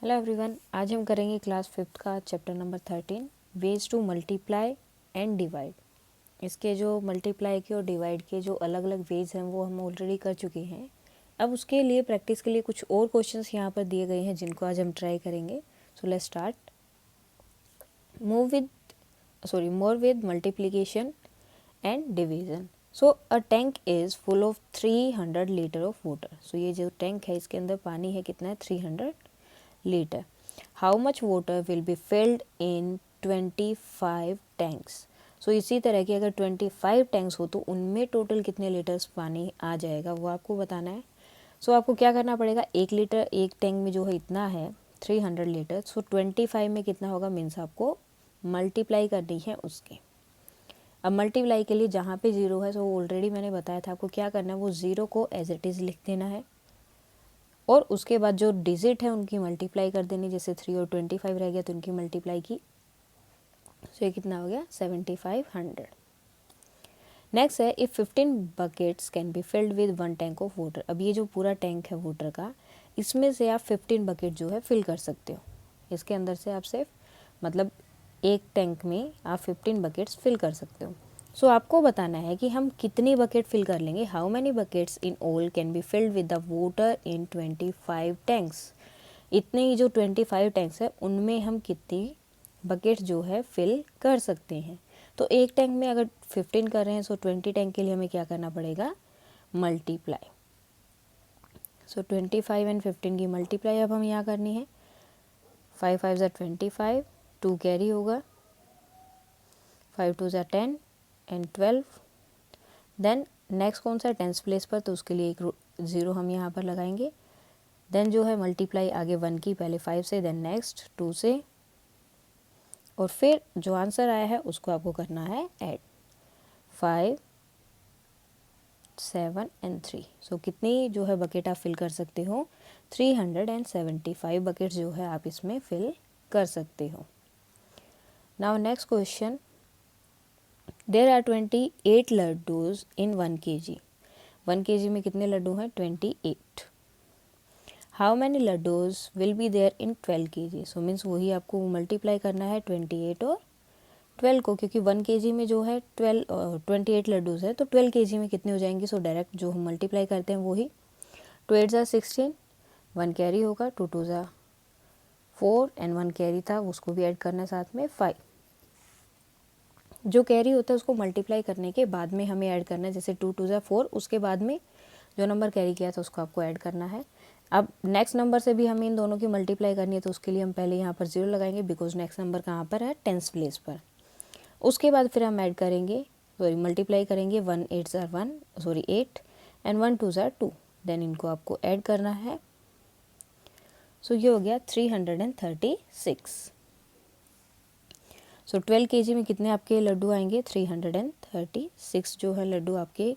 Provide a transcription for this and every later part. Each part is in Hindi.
हेलो एवरीवन, आज हम करेंगे क्लास 5th का chapter number 13 ways to multiply and divide. इसके जो मल्टीप्लाई के और डिवाइड के जो अलग अलग वेज हैं वो हम ऑलरेडी कर चुके हैं। अब उसके लिए प्रैक्टिस के लिए कुछ और क्वेश्चंस यहाँ पर दिए गए हैं जिनको आज हम ट्राई करेंगे। So let's start. More with multiplication and division. So a tank is full of 300 litre of water. So ये जो टैंक है इसके अंदर पानी है कितना है 300 litre. How much water will be filled in 25 tanks. So इसी तरह की अगर 25 टैंक्स हो तो उनमें टोटल कितने लीटर्स पानी आ जाएगा वो आपको बताना है। सो आपको क्या करना पड़ेगा, 1 लीटर एक टैंक में जो है इतना है 300 लीटर। सो 25 में कितना होगा मीन्स आपको मल्टीप्लाई करनी है उसके। अब मल्टीप्लाई के लिए जहाँ पे ज़ीरो है सो ऑलरेडी मैंने बताया था आपको क्या करना है, वो ज़ीरो को एज इट इज़ लिख देना है और उसके बाद जो डिजिट है उनकी मल्टीप्लाई कर देनी। जैसे 3 और 25 रह गया तो उनकी मल्टीप्लाई की। सो ये कितना हो गया 7500। नेक्स्ट है if 15 buckets can be filled with 1 tank of water. अब ये जो पूरा टैंक है वाटर का, इसमें से आप 15 बकेट जो है फिल कर सकते हो। इसके अंदर से आप सिर्फ मतलब एक टैंक में आप 15 बकेट्स फिल कर सकते हो। सो आपको बताना है कि हम कितनी बकेट फिल कर लेंगे। How many buckets in all can be filled with the water in 25 tanks. इतने ही जो 25 टैंक्स है उनमें हम कितनी बकेट जो है फिल कर सकते हैं। तो एक टैंक में अगर 15 कर रहे हैं सो 20 टैंक के लिए हमें क्या करना पड़ेगा, मल्टीप्लाई। सो 25 एंड 15 की मल्टीप्लाई अब हम यहाँ करनी है। 5 5 ज़ा 25, 2 कैरी होगा, 5 2 ज़ा 10 एंड 12। देन नेक्स्ट कौन सा है टेंस प्लेस पर, तो उसके लिए एक ज़ीरो हम यहाँ पर लगाएंगे। देन जो है मल्टीप्लाई आगे 1 की, पहले 5 से, देन नेक्स्ट 2 से, और फिर जो आंसर आया है उसको आपको करना है ऐड 5 7 एंड 3। सो कितनी जो है बकेट आप फिल कर सकते हो, 375 बकेट जो है आप इसमें फिल कर सकते हो। Now next question, there are 28 laddoos in 1 kg। 1 kg में कितने लड्डू हैं 28। How many laddoos will be there in 12 kg। So means वही आपको मल्टीप्लाई करना है 28 और 12 को, क्योंकि 1 kg में जो है 28 लड्डूज है तो 12 kg में कितने हो जाएंगे। सो डायरेक्ट जो हम मल्टीप्लाई करते हैं वही 2 8 ज़ा 16, 1 कैरी होगा, 2 2 ज़ा 4 एंड 1 कैरी था उसको भी ऐड करना है साथ में 5। जो कैरी होता है उसको मल्टीप्लाई करने के बाद में हमें ऐड करना है। जैसे 2 2 ज़ा 4, उसके बाद में जो नंबर कैरी किया था उसको आपको ऐड करना है। अब नेक्स्ट नंबर से भी हमें इन दोनों की मल्टीप्लाई करनी है तो उसके लिए हम पहले यहाँ पर 0 लगाएंगे बिकॉज नेक्स्ट नंबर कहाँ पर है टेंस प्लेस पर। उसके बाद फिर हम ऐड करेंगे मल्टीप्लाई करेंगे 1 8 ज़ा 8 एंड 1 2 ज़ा 2। देन इनको आपको ऐड करना है। सो ये हो गया 336। सो 12 kg में कितने आपके लड्डू आएंगे 336 जो है लड्डू आपके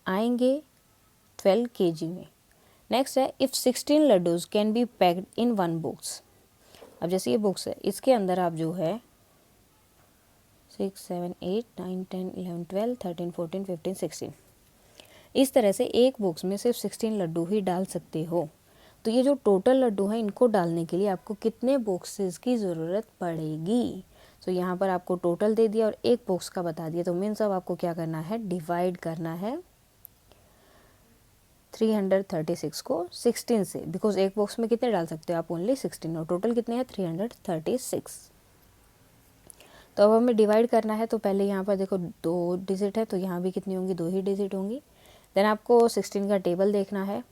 आएंगे 12 kg में। नेक्स्ट है if 16 laddoos can be packed in 1 box. अब जैसे ये बॉक्स है इसके अंदर आप जो है 6 7 8 9 10 11 12 13 14 15 16 इस तरह से एक बॉक्स में सिर्फ 16 लड्डू ही डाल सकते हो। तो ये जो टोटल लड्डू हैं इनको डालने के लिए आपको कितने बॉक्सेस की ज़रूरत पड़ेगी। तो यहाँ पर आपको टोटल दे दिया और एक बॉक्स का बता दिया, तो मीन्स अब आपको क्या करना है, डिवाइड करना है 336 को 16 से, बिकॉज एक बॉक्स में कितने डाल सकते हो आप, ओनली 16, और टोटल कितने हैं 336। तो अब हमें डिवाइड करना है तो पहले यहाँ पर देखो 2 डिजिट है तो यहाँ भी कितनी होंगी 2 ही डिजिट होंगी। देन आपको 16 का टेबल देखना है।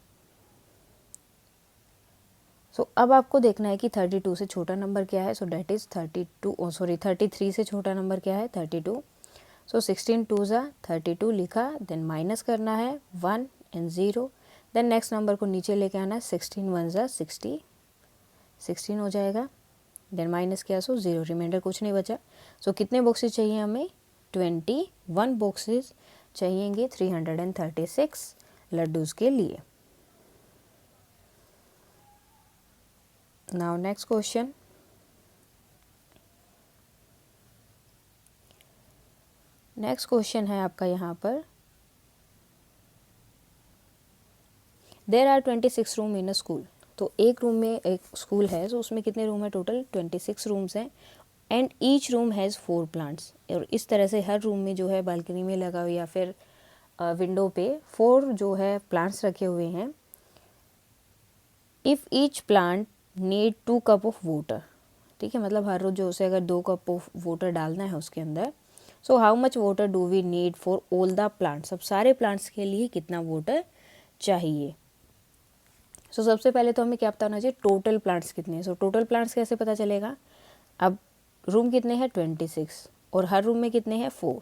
सो अब आपको देखना है कि 32 से छोटा नंबर क्या है। सो डैट इज़ 33 से छोटा नंबर क्या है 32। सो 16 2 ज़ा 32 लिखा, देन माइनस करना है 1 एंड 0। देन नेक्स्ट नंबर को नीचे लेके आना है 16 1 ज़ा 60, 16 हो जाएगा। देन माइनस किया सो 0, रिमाइंडर कुछ नहीं बचा। सो कितने बॉक्सेस चाहिए हमें 21 बॉक्सेस चाहिएंगे 336 लड्डूज़ के लिए। Now next question, next question है आपका यहाँ पर, there are 26 room in a school. तो एक रूम में, एक स्कूल है तो उसमें कितने रूम है, टोटल 26 रूम्स हैं and each room has 4 plants. और इस तरह से हर रूम में जो है बालकनी में लगा हुआ या फिर विंडो पे 4 जो है प्लांट्स रखे हुए हैं। If each plant need 2 cup of water, ठीक है, मतलब हर रोज जो उसे अगर 2 कप ऑफ वाटर डालना है उसके अंदर, so how much water do we need for all the plants, अब सारे प्लांट्स के लिए कितना वाटर चाहिए। सो सबसे पहले तो हमें क्या पता होना चाहिए, टोटल प्लांट्स कितने हैं। सो टोटल प्लांट्स कैसे पता चलेगा, अब रूम कितने हैं 26 और हर रूम में कितने हैं 4,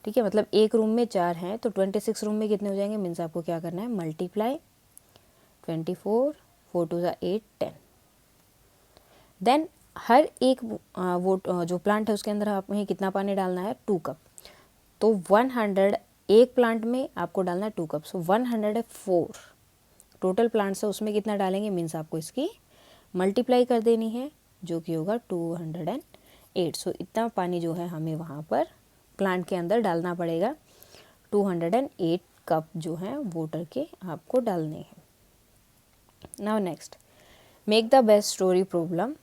ठीक है, मतलब एक रूम में 4 हैं तो 26 रूम में कितने हो जाएंगे, मीन्स आपको क्या करना है, मल्टीप्लाई 24, 4 टू ज़ा 8, 10। देन हर एक वो जो प्लांट है उसके अंदर हमें कितना पानी डालना है, 2 कप। तो 100 एक प्लांट में आपको डालना है 2 कप, सो 104 टोटल प्लांट्स है उसमें कितना डालेंगे, मीन्स आपको इसकी मल्टीप्लाई कर देनी है जो कि होगा 208। सो इतना पानी जो है हमें वहाँ पर प्लांट के अंदर डालना पड़ेगा, 208 कप जो है वाटर के आपको डालने हैं। Now next, make the best story problem.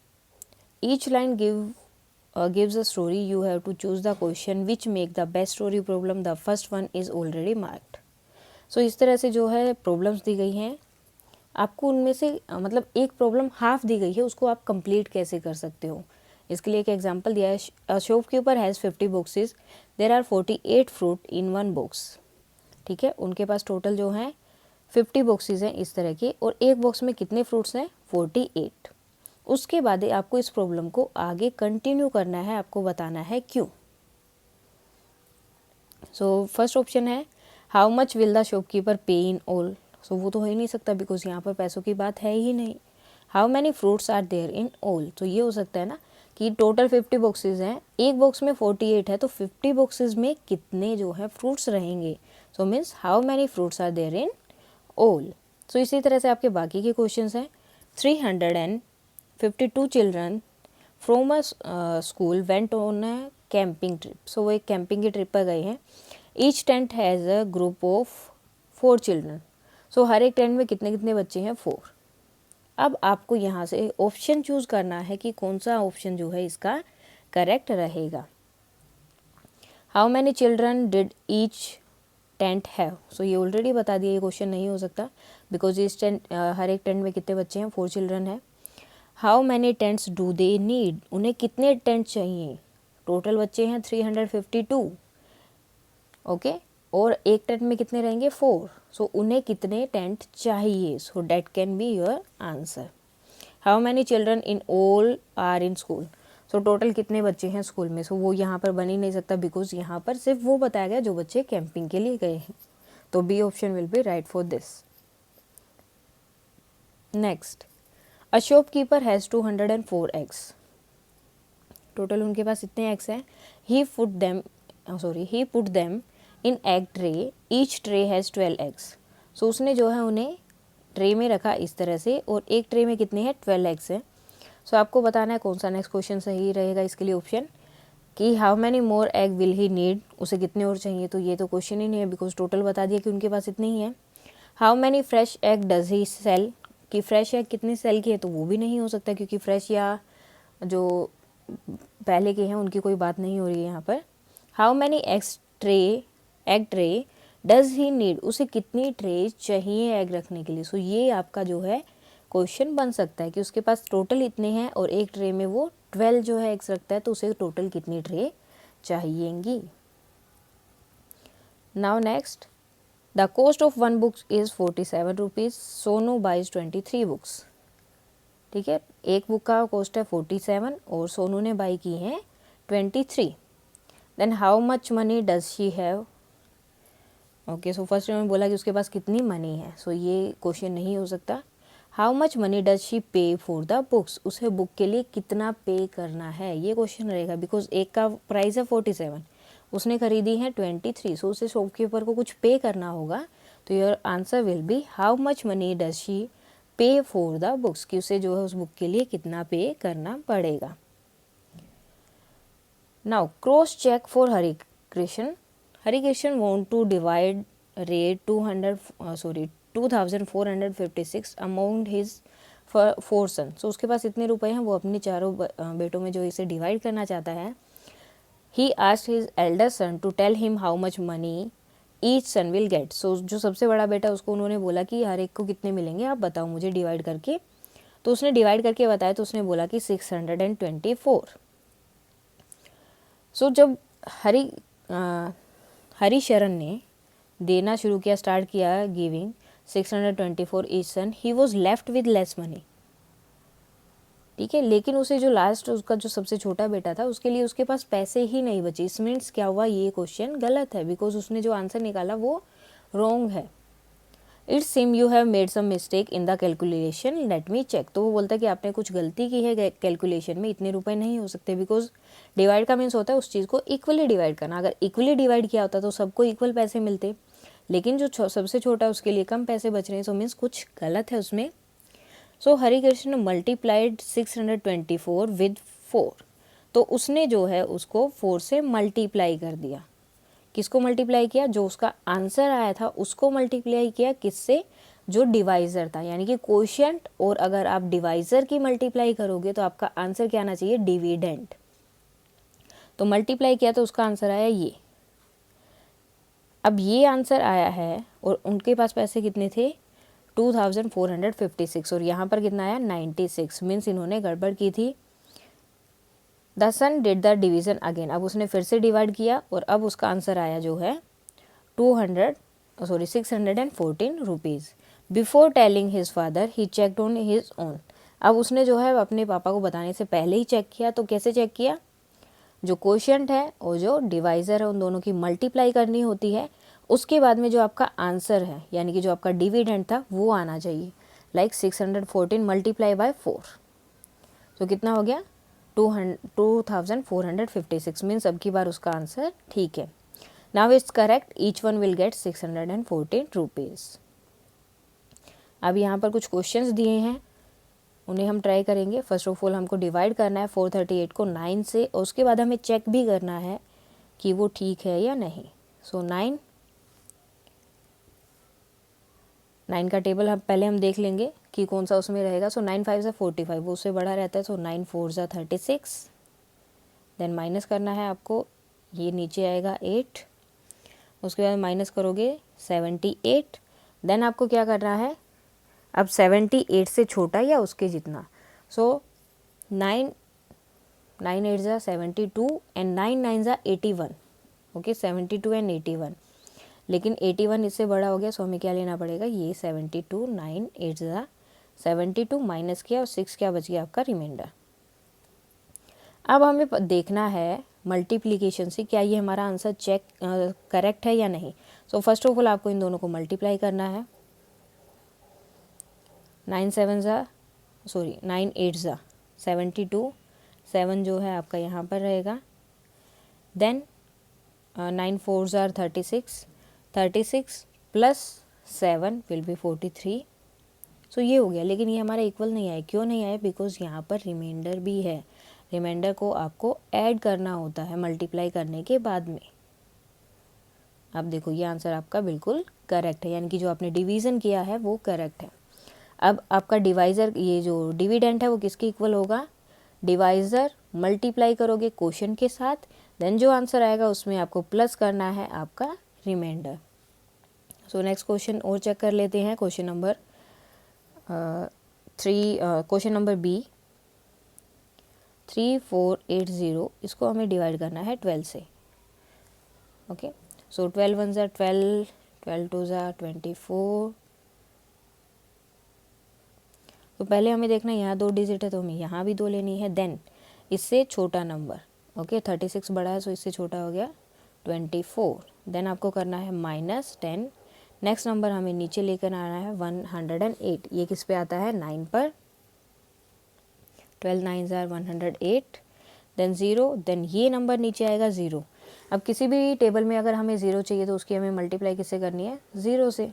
Each line gives a story. You have to choose the question which make the best story problem. The first one is already marked. So इस तरह से जो है प्रॉब्लम्स दी गई हैं, आपको उनमें से मतलब एक प्रॉब्लम हाफ दी गई है, उसको आप कंप्लीट कैसे कर सकते हो। इसके लिए एक एग्जांपल दिया है, a shopkeeper has 50 boxes, there are 48 fruit in 1 box, ठीक है, उनके पास टोटल जो है 50 बॉक्सेस हैं इस तरह के, और एक बॉक्स में कितने फ्रूट्स हैं, 48। उसके बाद आपको इस प्रॉब्लम को आगे कंटिन्यू करना है, आपको बताना है क्यों। सो फर्स्ट ऑप्शन है how much will the shopkeeper पे इन ऑल, सो वो तो हो ही नहीं सकता बिकॉज यहाँ पर पैसों की बात है ही नहीं। How many fruits are there in all, तो ये हो सकता है ना कि टोटल 50 बॉक्सेस हैं, एक बॉक्स में 48 है तो 50 बॉक्सेस में कितने जो है फ्रूट्स रहेंगे, so means how many fruits are there in all. So इसी तरह से आपके बाकी के क्वेश्चंस हैं। 352 children from a school went on a camping trip, so वो एक कैंपिंग की ट्रिप पर गए हैं। Each tent has a group of 4 children, so हर एक टेंट में कितने कितने बच्चे हैं, 4। अब आपको यहाँ से ऑप्शन चूज़ करना है कि कौन सा ऑप्शन जो है इसका करेक्ट रहेगा। How many children did each tent have, so ये ऑलरेडी बता दिया, ये क्वेश्चन नहीं हो सकता बिकॉज इस टेंट हर एक टेंट में कितने बच्चे हैं, 4 चिल्ड्रन है। How many tents do they need, उन्हें कितने टेंट चाहिए, टोटल बच्चे हैं 352, ओके, और एक टेंट में कितने रहेंगे, 4, सो उन्हें कितने टेंट चाहिए, so that can be your answer. How many children in all are in school, so total कितने बच्चे हैं स्कूल में, सो वो यहाँ पर बन ही नहीं सकता बिकॉज यहाँ पर सिर्फ वो बताया गया जो बच्चे कैंपिंग के लिए गए हैं, तो B option will be right for this. Next, a shopkeeper has 204 eggs, total उनके पास इतने एग्स हैं। He put them in egg tray, each tray has 12 eggs, so उसने जो है उन्हें ट्रे में रखा इस तरह से, और एक ट्रे में कितने हैं, 12 एग्स हैं। सो आपको बताना है कौन सा नेक्स्ट क्वेश्चन सही रहेगा इसके लिए ऑप्शन, कि how many more egg will he need, उसे कितने और चाहिए, तो ये तो क्वेश्चन ही नहीं है बिकॉज टोटल बता दिया कि उनके पास इतने ही है। How many fresh egg does he sell, कि फ्रेश एग कितने सेल की है, तो वो भी नहीं हो सकता क्योंकि फ्रेश या जो पहले के हैं उनकी कोई बात नहीं हो रही है यहाँ पर। How many egg tray does he need, उसे कितनी ट्रे चाहिए एग रखने के लिए, सो ये आपका जो है क्वेश्चन बन सकता है कि उसके पास टोटल इतने हैं और एक ट्रे में वो 12 जो है एग्स रखता है, तो उसे टोटल कितनी ट्रे चाहिएंगी। Now next, the cost of 1 book is 47 rupees, Sonu buys 23 books, ठीक है, एक बुक का कॉस्ट है 47 और सोनू ने बाई की है 23। Then how much money does she have, okay, so first में बोला कि उसके पास कितनी मनी है, सो ये क्वेश्चन नहीं हो सकता। How much money does she पे फॉर द बुक्स, उसे बुक के लिए कितना पे करना है, ये क्वेश्चन रहेगा बिकॉज एक का प्राइस है 47, उसने खरीदी है 23, सो उसे शॉपकीपर को कुछ पे करना होगा, तो your answer will B how much money does she पे फॉर द बुक्स, कि उसे जो है उस बुक के लिए कितना पे करना पड़ेगा। Now cross check for Harikrishna want to divide rate 2456 amount his four son. So उसके पास इतने रुपए हैं, वो अपने चारों बेटों में जो इसे डिवाइड करना चाहता है। He asked his elder son to tell him how much money each son will get. So जो सबसे बड़ा बेटा उसको उन्होंने बोला कि हर एक को कितने मिलेंगे, आप बताओ मुझे डिवाइड करके। तो उसने डिवाइड करके बताया, तो उसने बोला कि 624। सो जब हरिशरण ने देना शुरू किया, स्टार्ट किया giving 624 each son, he was left with less money. ठीक है, लेकिन उसे जो लास्ट उसका जो सबसे छोटा बेटा था, उसके लिए उसके पास पैसे ही नहीं बचे। इस मीन्स क्या हुआ, ये क्वेश्चन गलत है, बिकॉज उसने जो आंसर निकाला वो रॉन्ग है। It's seem you have made some mistake in the calculation, let me check. तो वो बोलता है कि आपने कुछ गलती की है कैलकुलेशन में, इतने रुपए नहीं हो सकते, बिकॉज डिवाइड का मीन्स होता है उस चीज़ को इक्वली डिवाइड करना। अगर इक्वली डिवाइड किया होता तो सबको इक्वल पैसे मिलते, लेकिन जो सबसे छोटा है उसके लिए कम पैसे बच रहे हैं, सो मीन्स कुछ गलत है उसमें। सो हरिकृष्ण मल्टीप्लाइड 624 विद 4। तो उसने जो है उसको 4 से मल्टीप्लाई कर दिया। किसको मल्टीप्लाई किया, जो उसका आंसर आया था उसको मल्टीप्लाई किया, किससे, जो डिवाइज़र था, यानी कि कोशिएंट। और अगर आप डिवाइज़र की मल्टीप्लाई करोगे तो आपका आंसर क्या आना चाहिए, डिविडेंड। तो मल्टीप्लाई किया तो उसका आंसर आया ये। अब ये आंसर आया है और उनके पास पैसे कितने थे, 2456, और यहाँ पर कितना आया 96, मीन्स इन्होंने गड़बड़ की थी। The son did the division again, अब उसने फिर से डिवाइड किया और अब उसका आंसर आया जो है 614 rupees. Before telling his father he checked on his own. अब उसने जो है अपने पापा को बताने से पहले ही चेक किया। तो कैसे चेक किया, जो कोशिएंट है और जो डिवाइज़र है उन दोनों की मल्टीप्लाई करनी होती है, उसके बाद में जो आपका आंसर है यानी कि जो आपका डिविडेंड था वो आना चाहिए। लाइक 614 मल्टीप्लाई बाय 4, तो कितना हो गया 2456, मीन्स अब की बार उसका आंसर ठीक है। Now it's correct, each one will get 614 rupees. अब यहाँ पर कुछ क्वेश्चंस दिए हैं, उन्हें हम ट्राई करेंगे। फर्स्ट ऑफ ऑल हमको डिवाइड करना है 438 को 9 से, और उसके बाद हमें चेक भी करना है कि वो ठीक है या नहीं। सो 9 का टेबल हम देख लेंगे कि कौन सा उसमें रहेगा। सो 9 5 45, वो उससे बड़ा रहता है। सो 9 4 36, देन माइनस करना है आपको, ये नीचे आएगा 8, उसके बाद माइनस करोगे 78, देन आपको क्या करना है, अब 78 से छोटा या उसके जितना। सो 9 8 72 एंड 9 9 81, ओके 72 एंड 81, लेकिन 81 इससे बड़ा हो गया। सो हमें क्या लेना पड़ेगा, ये 72, 9 8 72 माइनस किया और 6 क्या बच गया आपका रिमाइंडर। अब हमें देखना है मल्टीप्लिकेशन से क्या ये हमारा आंसर चेक करेक्ट है या नहीं। सो फर्स्ट ऑफ ऑल आपको इन दोनों को मल्टीप्लाई करना है। 9 8 72, 7 जो है आपका यहाँ पर रहेगा, देन 9 4 36 प्लस 7 विल बी 43। सो ये हो गया, लेकिन ये हमारा इक्वल नहीं आया। क्यों नहीं आया, बिकॉज यहाँ पर रिमाइंडर भी है। रिमाइंडर को आपको ऐड करना होता है मल्टीप्लाई करने के बाद में। अब देखो ये आंसर आपका बिल्कुल करेक्ट है, यानी कि जो आपने डिवीज़न किया है वो करेक्ट है। अब आपका डिवाइज़र, ये जो डिविडेंड है वो किसके इक्वल होगा, डिवाइज़र मल्टीप्लाई करोगे क्वोशिएंट के साथ, देन जो आंसर आएगा उसमें आपको प्लस करना है आपका रिमाइंडर। सो नेक्स्ट क्वेश्चन और चेक कर लेते हैं। Question number 3, question number B 3480, इसको हमें डिवाइड करना है 12 से। Okay, so 12 1 12, 12 2 24। तो पहले हमें देखना है यहाँ 2 डिजिट है तो हमें यहाँ भी 2 लेनी है। देन इससे छोटा नंबर, ओके 36 बड़ा है, सो इससे छोटा हो गया 24। देन आपको करना है -10। नेक्स्ट नंबर हमें नीचे लेकर आना है 108, ये किस पे आता है 9 पर। 12 9 108, देन 0, देन ये नंबर नीचे आएगा 0। अब किसी भी टेबल में अगर हमें 0 चाहिए तो उसकी हमें मल्टीप्लाई किससे करनी है, 0 से।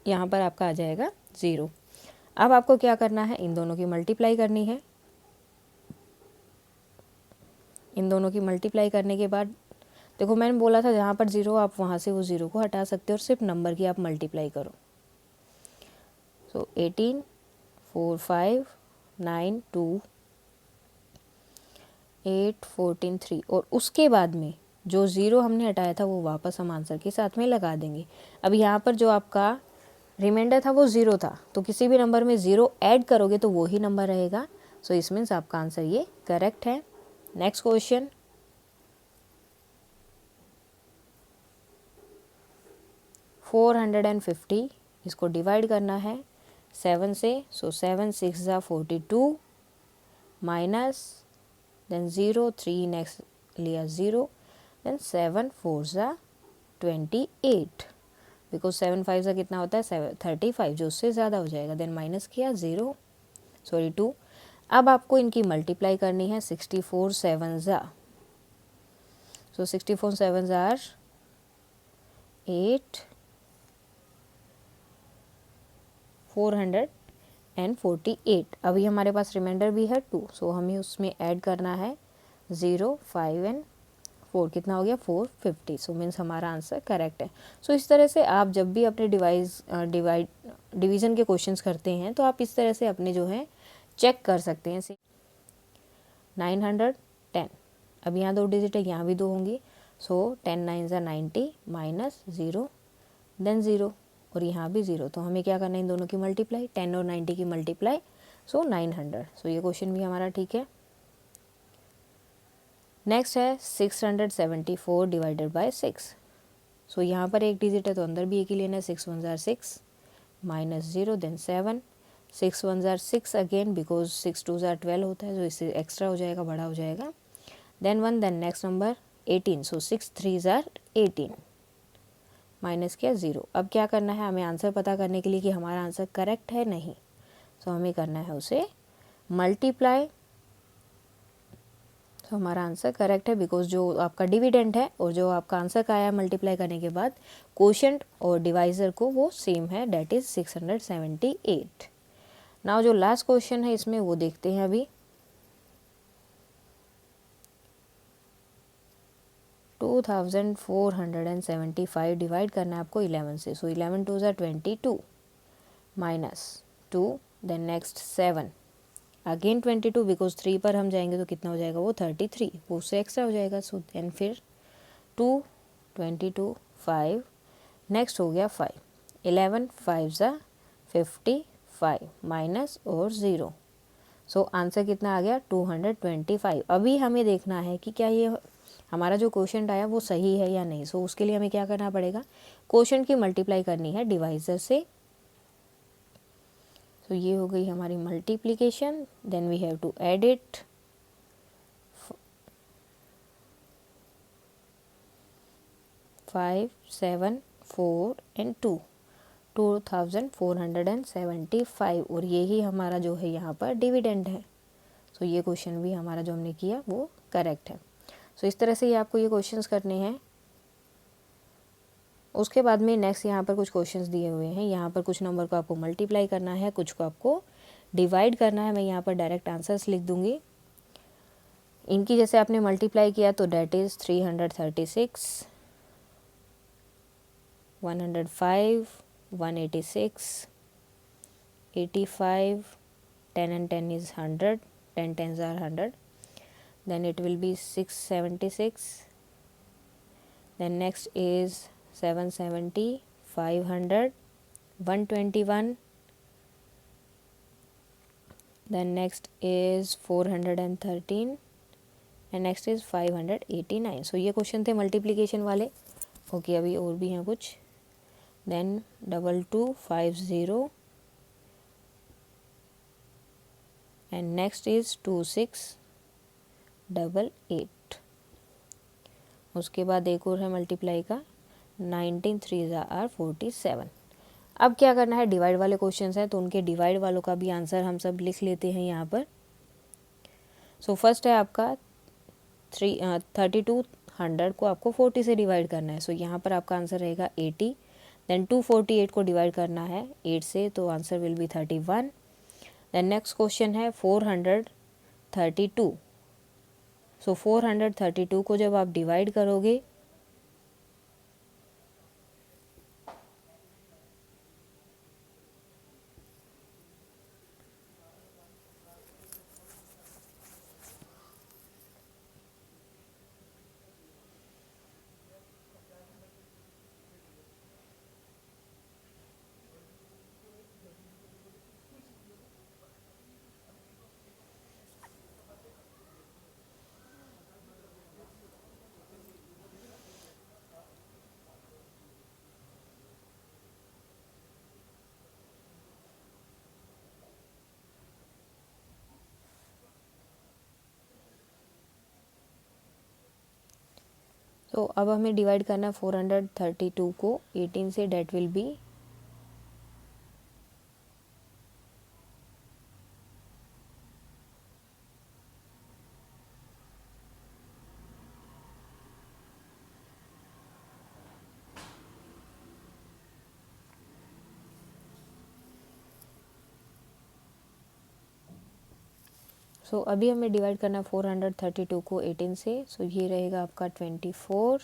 यहाँ पर आपका आ जाएगा 0। अब आपको क्या करना है, इन दोनों की मल्टीप्लाई करनी है। इन दोनों की मल्टीप्लाई करने के बाद देखो मैंने बोला था जहाँ पर 0 आप वहाँ से वो 0 को हटा सकते हो और सिर्फ नंबर की आप मल्टीप्लाई करो। सो 18 4 5 9 2 8 14 3 और उसके बाद में जो 0 हमने हटाया था वो वापस हम आंसर के साथ में लगा देंगे। अब यहाँ पर जो आपका रिमाइंडर था वो 0 था, तो किसी भी नंबर में 0 ऐड करोगे तो वो ही नंबर रहेगा। सो इस मीन्स आपका आंसर ये करेक्ट है। नेक्स्ट क्वेश्चन, 450 इसको डिवाइड करना है 7 से। सो 7 6 ज़ा 42 माइनस देन 0 3 नेक्स्ट लिया 0 देन 7 4 ज़ा 28 बिकॉज 7 5 ज़ा कितना होता है 35 जो उससे ज़्यादा हो जाएगा। देन माइनस किया 2। अब आपको इनकी मल्टीप्लाई करनी है 64 7 ज़ा। सो 64 7 ज़ा 8 448। अभी हमारे पास रिमाइंडर भी है 2, सो हमें उसमें ऐड करना है 0 5 एंड 4 कितना हो गया 450। सो मीन्स हमारा आंसर करेक्ट है। सो इस तरह से आप जब भी अपने डिवीज़न के क्वेश्चंस करते हैं तो आप इस तरह से अपने जो है चेक कर सकते हैं। 910 अब यहाँ 2 डिजिट है, यहाँ भी 2 होंगी। सो 10 9 ज़ा 90 माइनस 0 देन 0 और यहाँ भी 0। तो हमें क्या करना है इन दोनों की मल्टीप्लाई, 10 और 90 की मल्टीप्लाई। सो 900। सो ये क्वेश्चन भी हमारा ठीक है। नेक्स्ट है 674 डिवाइडेड बाय 6। सो यहाँ पर एक डिजिट है तो अंदर भी एक ही लेना है। 6 1 ज़ार 6 माइनस 0 देन 7 6 1 ज़ार 6 अगेन बिकॉज 6 2 ज़ार 12 होता है, तो इससे एक्स्ट्रा हो जाएगा, बड़ा हो जाएगा। Then 1 then next number 18। So 6 3 ज़ार 18 माइनस किया 0। अब क्या करना है हमें आंसर पता करने के लिए कि हमारा आंसर करेक्ट है नहीं। सो हमें करना है उसे मल्टीप्लाई। तो हमारा आंसर करेक्ट है बिकॉज जो आपका डिविडेंड है और जो आपका आंसर का आया मल्टीप्लाई करने के बाद कोशेंट और डिवाइज़र को वो सेम है, डैट इज़ 678। नाउ जो लास्ट क्वेश्चन है इसमें वो देखते हैं अभी। 2475 डिवाइड करना है आपको 11 से। सो 11 2 ज़ा 22 minus 2 then next 7 again 22 because 3 पर हम जाएंगे तो कितना हो जाएगा वो 33, वो उससे एक्स्ट्रा हो जाएगा। सो देन फिर 2 22 5 नेक्स्ट हो गया 5 11 5 ज़ा 55 माइनस और 0। सो आंसर कितना आ गया 225। अभी हमें देखना है कि क्या ये हमारा जो क्वोशंट आया वो सही है या नहीं। सो उसके लिए हमें क्या करना पड़ेगा, क्वोशंट की मल्टीप्लाई करनी है डिवाइज़र से। तो ये हो गई हमारी multiplication. Then we have to add it. Five 7 4 and 2 2475 और यही हमारा जो है यहाँ पर डिविडेंड है। सो ये क्वेश्चन भी हमारा जो हमने किया वो करेक्ट है। सो इस तरह से ये आपको ये क्वेश्चंस करने हैं। उसके बाद में नेक्स्ट यहाँ पर कुछ क्वेश्चंस दिए हुए हैं। यहाँ पर कुछ नंबर को आपको मल्टीप्लाई करना है, कुछ को आपको डिवाइड करना है। मैं यहाँ पर डायरेक्ट आंसर्स लिख दूँगी। इनकी जैसे आपने मल्टीप्लाई किया तो that is 336 105 186 85 10 and 10 is 100 10 tens are 100 then it will be 676 then next is 770 500 121 then next is 413 and next is 589। सो ये क्वेश्चन थे मल्टीप्लिकेशन वाले। ओके अभी और भी हैं कुछ। Then 2250 and next is 2688। उसके बाद एक और है मल्टीप्लाई का 19 3 ज़ा 47। अब क्या करना है, डिवाइड वाले क्वेश्चंस हैं तो उनके डिवाइड वालों का भी आंसर हम सब लिख लेते हैं यहाँ पर। सो फर्स्ट है आपका 3200 को आपको 40 से डिवाइड करना है। सो यहाँ पर आपका आंसर रहेगा 80। देन 248 को डिवाइड करना है 8 से तो answer will be 31। Then next question है 432। सो 432 को जब आप डिवाइड करोगे तो अब हमें डिवाइड करना है 432 को 18 से, डेट विल बी अभी हमें डिवाइड करना है 432 को 18 से, ये रहेगा आपका 24.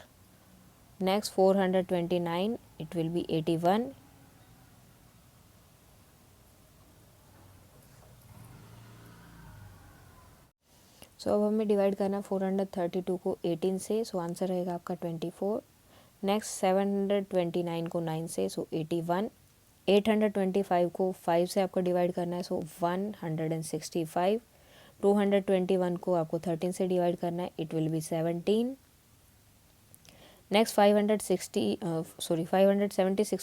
Next 429, it will be 81. अब हमें डिवाइड करना है 432 को 18 से, आंसर रहेगा आपका 24. नेक्स्ट 729 को 9 से, 81. 825 को 5 से आपको डिवाइड करना है, 165. 221 को आपको 13 से डिवाइड करना है, इट विल बी 17. नेक्स्ट 576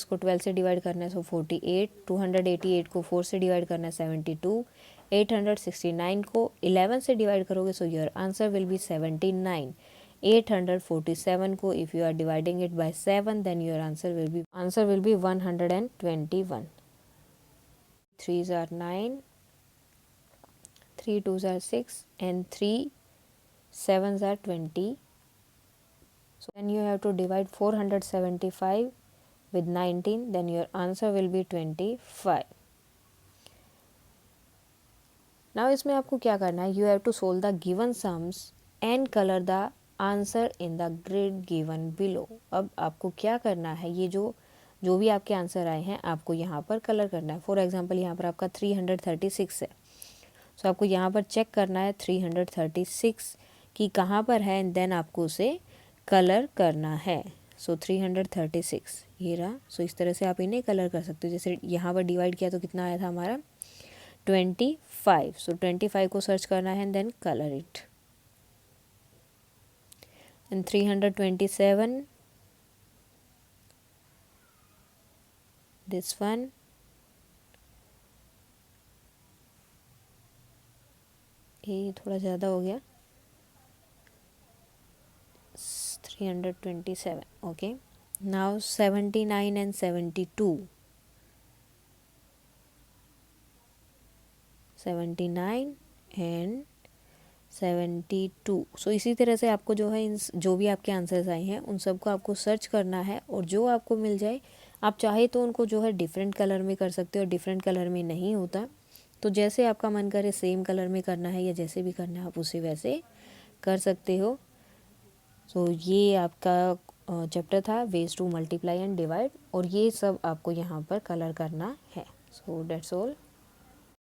को 12 से डिवाइड करना है, 48. 288 को 4 से डिवाइड करना है, 72. 869 को 11 से डिवाइड करोगे, योर आंसर विल बी 79. 847 को if you are dividing it by 7, then your answer will be 121. 3s are 9, 3 2s are 6, and 3 7s are 20. Then you have to divide 475 with 19, then your answer will be 25. Now इसमें आपको क्या करना है, you have to solve the given sums and color the answer in the grid given below. अब आपको क्या करना है, ये जो भी आपके आंसर आए हैं आपको यहाँ पर कलर करना है. फॉर एग्जांपल यहाँ पर आपका 336 है, आपको यहाँ पर चेक करना है 336 कि कहाँ पर है, एंड देन आपको उसे कलर करना है. 336 ये रहा. इस तरह से आप इन्हें कलर कर सकते हो. जैसे यहाँ पर डिवाइड किया तो कितना आया था हमारा 25. 25 को सर्च करना है and then colour it. And 327, this one, ये थोड़ा ज़्यादा हो गया, 327. okay, now 79 and 72. 79 and 72. इसी तरह से आपको जो है जो भी आपके आंसर्स आए हैं उन सबको आपको सर्च करना है, और जो आपको मिल जाए आप चाहे तो उनको जो है डिफरेंट कलर में कर सकते हो. डिफरेंट कलर में नहीं होता, तो जैसे आपका मन करे सेम कलर में करना है या जैसे भी करना है आप उसे वैसे कर सकते हो. ये आपका चैप्टर था ways to multiply and divide, और ये सब आपको यहाँ पर कलर करना है. That's all.